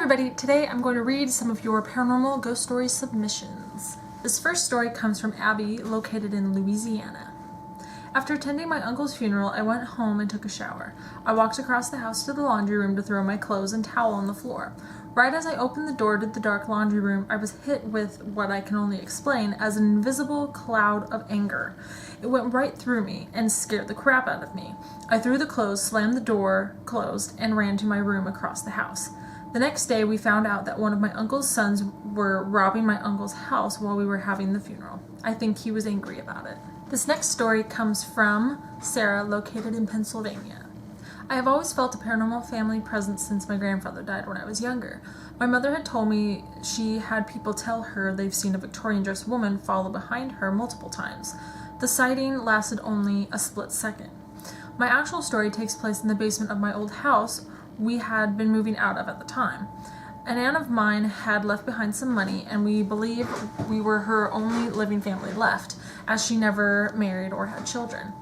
everybody, today I'm going to read some of your paranormal ghost story submissions. This first story comes from Abby, located in Louisiana. After attending my uncle's funeral, I went home and took a shower. I walked across the house to the laundry room to throw my clothes and towel on the floor. Right as I opened the door to the dark laundry room, I was hit with what I can only explain as an invisible cloud of anger. It went right through me and scared the crap out of me. I threw the clothes, slammed the door closed, and ran to my room across the house. The next day, we found out that one of my uncle's sons were robbing my uncle's house while we were having the funeral. I think he was angry about it. This next story comes from Sarah, located in Pennsylvania. I have always felt a paranormal family presence since my grandfather died when I was younger. My mother had told me she had people tell her they've seen a Victorian dressed woman follow behind her multiple times. The sighting lasted only a split second. My actual story takes place in the basement of my old house we had been moving out of at the time. An aunt of mine had left behind some money, and we believe we were her only living family left, as she never married or had children.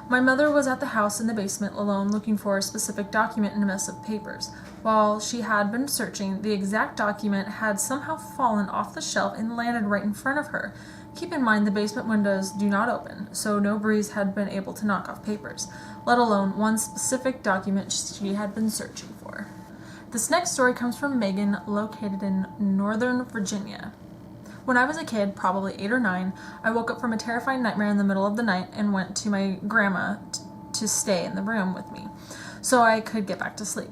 My mother was at the house in the basement alone, looking for a specific document in a mess of papers. While she had been searching, the exact document had somehow fallen off the shelf and landed right in front of her. Keep in mind the basement windows do not open, so no breeze had been able to knock off papers, let alone one specific document she had been searching for. This next story comes from Megan, located in Northern Virginia. When I was a kid, probably 8 or 9, I woke up from a terrifying nightmare in the middle of the night and went to my grandma to stay in the room with me so I could get back to sleep.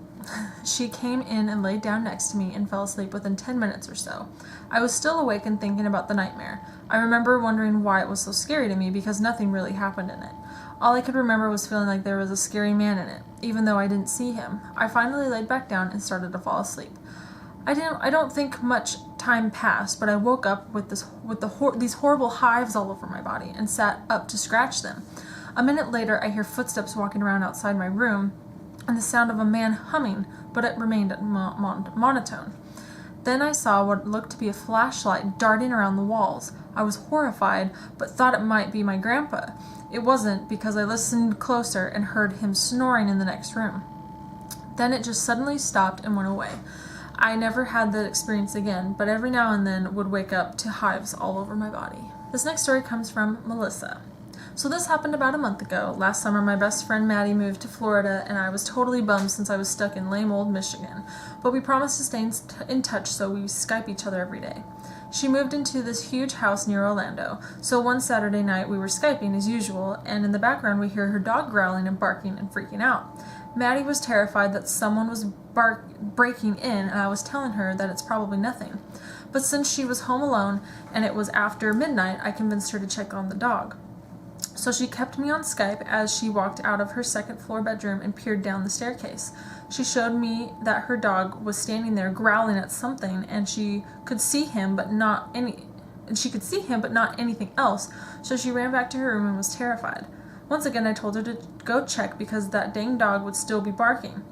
She came in and laid down next to me and fell asleep within 10 minutes or so. I was still awake and thinking about the nightmare. I remember wondering why it was so scary to me because nothing really happened in it. All I could remember was feeling like there was a scary man in it, even though I didn't see him. I finally laid back down and started to fall asleep. I don't think much time passed, but I woke up with these horrible hives all over my body and sat up to scratch them. A minute later, I hear footsteps walking around outside my room and the sound of a man humming, but it remained monotone. Then I saw what looked to be a flashlight darting around the walls. I was horrified, but thought it might be my grandpa. It wasn't, because I listened closer and heard him snoring in the next room. Then it just suddenly stopped and went away. I never had that experience again, but every now and then would wake up to hives all over my body. This next story comes from Melissa. So this happened about a month ago. Last summer, my best friend Maddie moved to Florida, and I was totally bummed since I was stuck in lame old Michigan. But we promised to stay in touch, so we Skype each other every day. She moved into this huge house near Orlando, so one Saturday night we were Skyping as usual, and in the background we hear her dog growling and barking and freaking out. Maddie was terrified that someone was breaking in, and I was telling her that it's probably nothing. But since she was home alone and it was after midnight, I convinced her to check on the dog. So she kept me on Skype as she walked out of her second floor bedroom and peered down the staircase. She showed me that her dog was standing there growling at something, and she could see him but not anything else. So she ran back to her room and was terrified. Once again, I told her to go check because that dang dog would still be barking.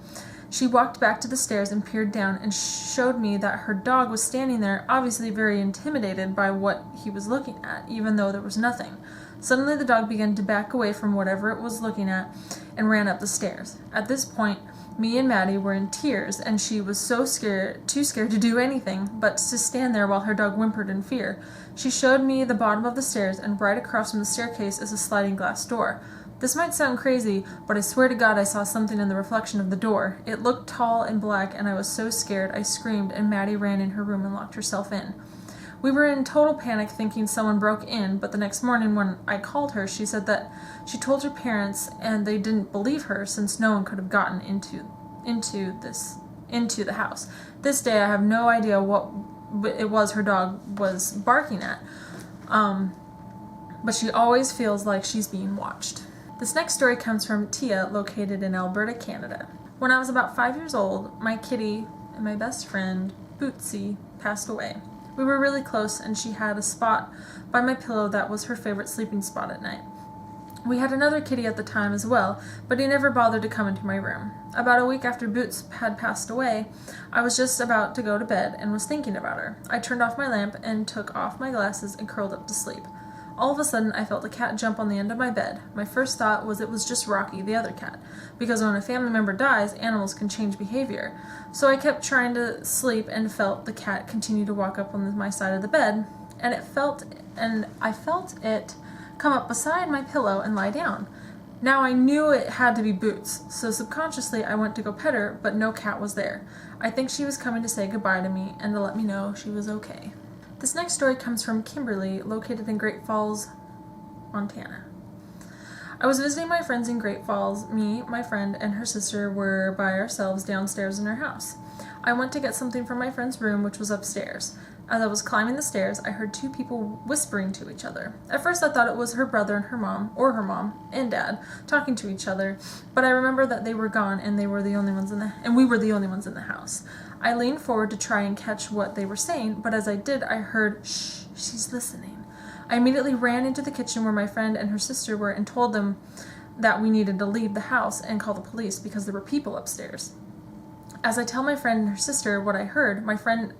She walked back to the stairs and peered down and showed me that her dog was standing there, obviously very intimidated by what he was looking at, even though there was nothing. Suddenly the dog began to back away from whatever it was looking at and ran up the stairs. At this point, me and Maddie were in tears, and she was too scared to do anything but to stand there while her dog whimpered in fear. She showed me the bottom of the stairs, and right across from the staircase is a sliding glass door. This might sound crazy, but I swear to God I saw something in the reflection of the door. It looked tall and black, and I was so scared I screamed, and Maddie ran in her room and locked herself in. We were in total panic thinking someone broke in, but the next morning when I called her, she said that she told her parents and they didn't believe her since no one could have gotten into the house. This day I have no idea what it was her dog was barking at, but she always feels like she's being watched. This next story comes from Tia, located in Alberta, Canada. When I was about 5 years old, my kitty and my best friend, Bootsy, passed away. We were really close, and she had a spot by my pillow that was her favorite sleeping spot at night. We had another kitty at the time as well, but he never bothered to come into my room. About a week after Boots had passed away, I was just about to go to bed and was thinking about her. I turned off my lamp and took off my glasses and curled up to sleep. All of a sudden, I felt a cat jump on the end of my bed. My first thought was it was just Rocky, the other cat, because when a family member dies, animals can change behavior. So I kept trying to sleep and felt the cat continue to walk up on my side of the bed, and I felt it come up beside my pillow and lie down. Now I knew it had to be Boots, so subconsciously I went to go pet her, but no cat was there. I think she was coming to say goodbye to me and to let me know she was okay. This next story comes from Kimberly, located in Great Falls, Montana. I was visiting my friends in Great Falls. Me, my friend, and her sister were by ourselves downstairs in her house. I went to get something from my friend's room, which was upstairs. As I was climbing the stairs, I heard two people whispering to each other. At first I thought it was her brother and her mom and dad talking to each other, but I remember that they were gone and we were the only ones in the house. I leaned forward to try and catch what they were saying, but as I did, I heard, "Shh, she's listening." I immediately ran into the kitchen where my friend and her sister were and told them that we needed to leave the house and call the police because there were people upstairs. As I tell my friend and her sister what I heard, my friend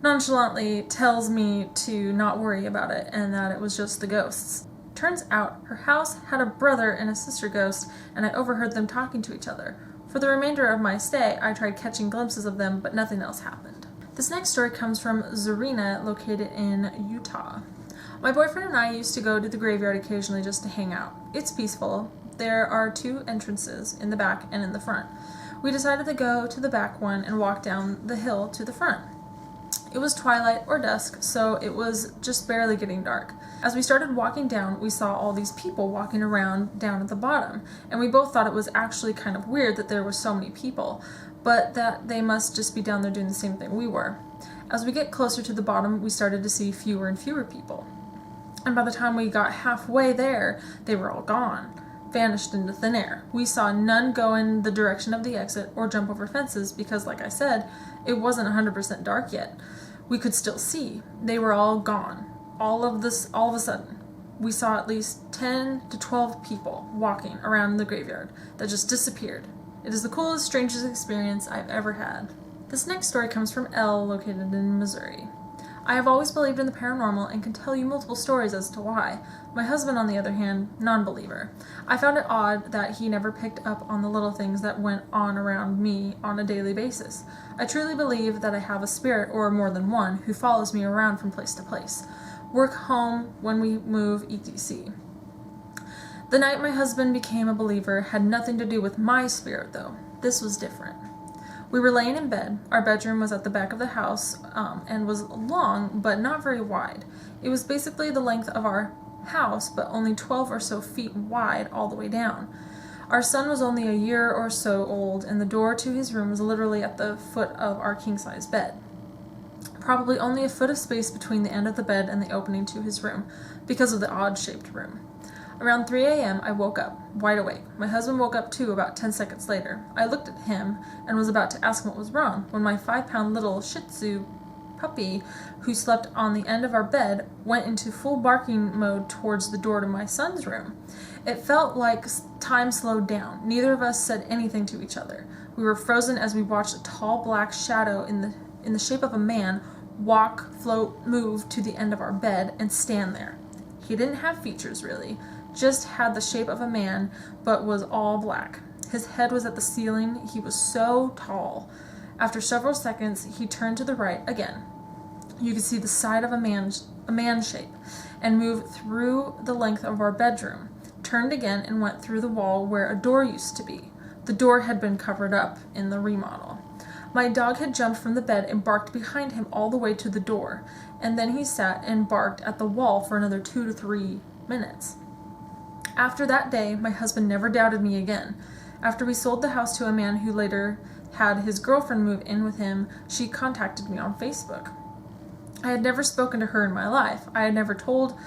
nonchalantly tells me to not worry about it and that it was just the ghosts. Turns out her house had a brother and a sister ghost, and I overheard them talking to each other. For the remainder of my stay, I tried catching glimpses of them, but nothing else happened. This next story comes from Zarina, located in Utah. My boyfriend and I used to go to the graveyard occasionally just to hang out. It's peaceful. There are two entrances, in the back and in the front. We decided to go to the back one and walk down the hill to the front. It was twilight or dusk, so it was just barely getting dark. As we started walking down, we saw all these people walking around down at the bottom, and we both thought it was actually kind of weird that there were so many people, but that they must just be down there doing the same thing we were. As we get closer to the bottom, we started to see fewer and fewer people. And by the time we got halfway there, they were all gone, vanished into thin air. We saw none go in the direction of the exit or jump over fences because, like I said, it wasn't 100% dark yet. We could still see. They were all gone. All of a sudden, we saw at least 10 to 12 people walking around the graveyard that just disappeared. It is the coolest, strangest experience I've ever had. This next story comes from Elle, located in Missouri. I have always believed in the paranormal and can tell you multiple stories as to why. My husband, on the other hand, non-believer. I found it odd that he never picked up on the little things that went on around me on a daily basis. I truly believe that I have a spirit, or more than one, who follows me around from place to place. Work, home, when we move, etc. The night my husband became a believer had nothing to do with my spirit, though. This was different. We were laying in bed. Our bedroom was at the back of the house and was long, but not very wide. It was basically the length of our house, but only 12 or so feet wide all the way down. Our son was only a year or so old, and the door to his room was literally at the foot of our king-size bed. Probably only a foot of space between the end of the bed and the opening to his room, because of the odd-shaped room. Around 3 a.m., I woke up, wide awake. My husband woke up too about 10 seconds later. I looked at him and was about to ask him what was wrong when my 5-pound little Shih Tzu puppy, who slept on the end of our bed, went into full barking mode towards the door to my son's room. It felt like time slowed down. Neither of us said anything to each other. We were frozen as we watched a tall black shadow in the shape of a man walk, float, move to the end of our bed and stand there. He didn't have features really, just had the shape of a man, but was all black. His head was at the ceiling. He was so tall. After several seconds, he turned to the right again. You could see the side of a man shape, and moved through the length of our bedroom, turned again and went through the wall where a door used to be. The door had been covered up in the remodel. My dog had jumped from the bed and barked behind him all the way to the door, and then he sat and barked at the wall for another 2 to 3 minutes. After that day, my husband never doubted me again. After we sold the house to a man who later had his girlfriend move in with him, she contacted me on Facebook. I had never spoken to her in my life. I had never told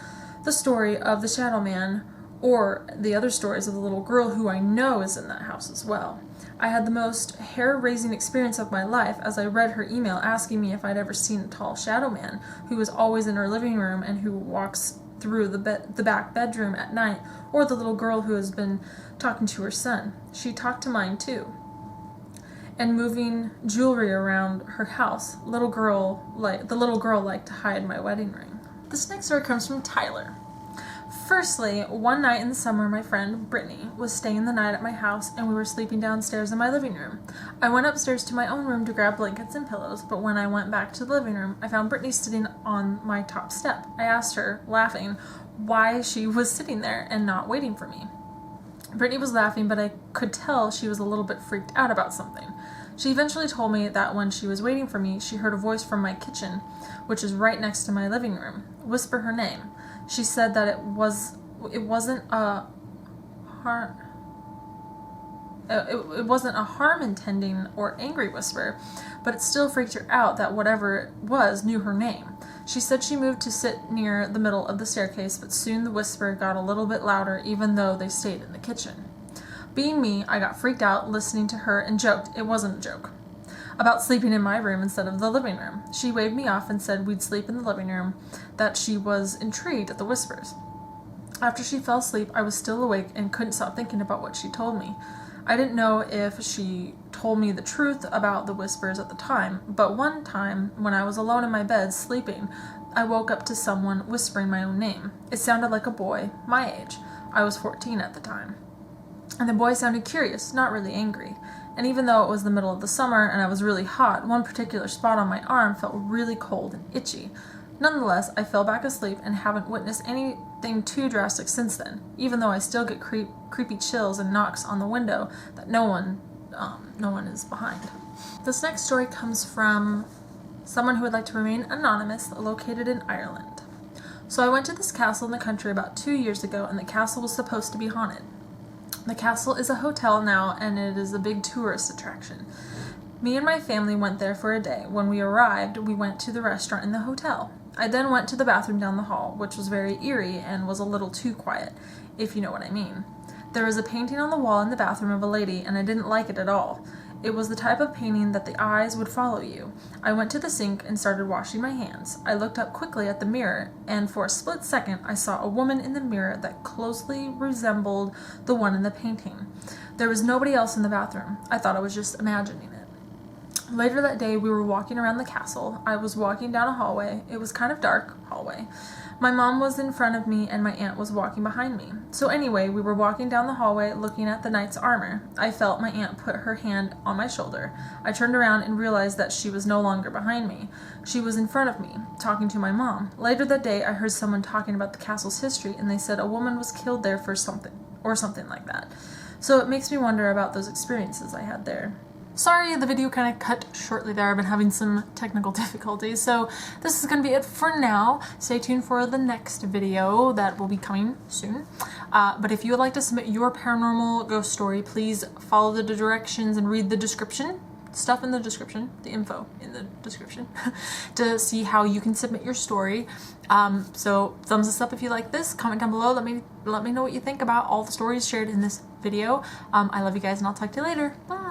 the story of the shadow man or the other stories of the little girl who I know is in that house as well. I had the most hair-raising experience of my life as I read her email asking me if I'd ever seen a tall shadow man who was always in her living room and who walks through the back bedroom at night, or the little girl who has been talking to her son. She talked to mine too. And moving jewelry around her house. The little girl liked to hide my wedding ring. This next story comes from Tyler. Firstly, one night in the summer, my friend, Brittany, was staying the night at my house and we were sleeping downstairs in my living room. I went upstairs to my own room to grab blankets and pillows, but when I went back to the living room, I found Brittany sitting on my top step. I asked her, laughing, why she was sitting there and not waiting for me. Brittany was laughing, but I could tell she was a little bit freaked out about something. She eventually told me that when she was waiting for me, she heard a voice from my kitchen, which is right next to my living room, whisper her name. She said that it wasn't a harm-intending or angry whisper, but it still freaked her out that whatever it was knew her name. She said she moved to sit near the middle of the staircase, but soon the whisper got a little bit louder even though they stayed in the kitchen. Being me, I got freaked out listening to her and joked, it wasn't a joke, about sleeping in my room instead of the living room. She waved me off and said we'd sleep in the living room, that she was intrigued at the whispers. After she fell asleep, I was still awake and couldn't stop thinking about what she told me. I didn't know if she told me the truth about the whispers at the time, but one time, when I was alone in my bed sleeping, I woke up to someone whispering my own name. It sounded like a boy, my age. I was 14 at the time. And the boy sounded curious, not really angry. And even though it was the middle of the summer and I was really hot, one particular spot on my arm felt really cold and itchy. Nonetheless, I fell back asleep and haven't witnessed anything too drastic since then, even though I still get creepy chills and knocks on the window that no one is behind. This next story comes from someone who would like to remain anonymous, located in Ireland. So I went to this castle in the country about 2 years ago, and the castle was supposed to be haunted. The castle is a hotel now, and it is a big tourist attraction. Me and my family went there for a day. When we arrived, we went to the restaurant in the hotel. I then went to the bathroom down the hall, which was very eerie and was a little too quiet, if you know what I mean. There was a painting on the wall in the bathroom of a lady, and I didn't like it at all. It was the type of painting that the eyes would follow you. I went to the sink and started washing my hands. I looked up quickly at the mirror, and for a split second I saw a woman in the mirror that closely resembled the one in the painting. There was nobody else in the bathroom. I thought I was just imagining it. Later that day, we were walking around the castle. I was walking down a hallway. It was kind of dark hallway. My mom was in front of me and my aunt was walking behind me. So anyway, we were walking down the hallway looking at the knight's armor. I felt my aunt put her hand on my shoulder. I turned around and realized that she was no longer behind me. She was in front of me, talking to my mom. Later that day, I heard someone talking about the castle's history, and they said a woman was killed there for something like that. So it makes me wonder about those experiences I had there. Sorry, the video kind of cut shortly there. I've been having some technical difficulties. So this is going to be it for now. Stay tuned for the next video that will be coming soon. But if you would like to submit your paranormal ghost story, please follow the directions and read the description. Stuff in the description, the info in the description, to see how you can submit your story. So thumbs us up if you like this. Comment down below. Let me know what you think about all the stories shared in this video. I love you guys, and I'll talk to you later. Bye.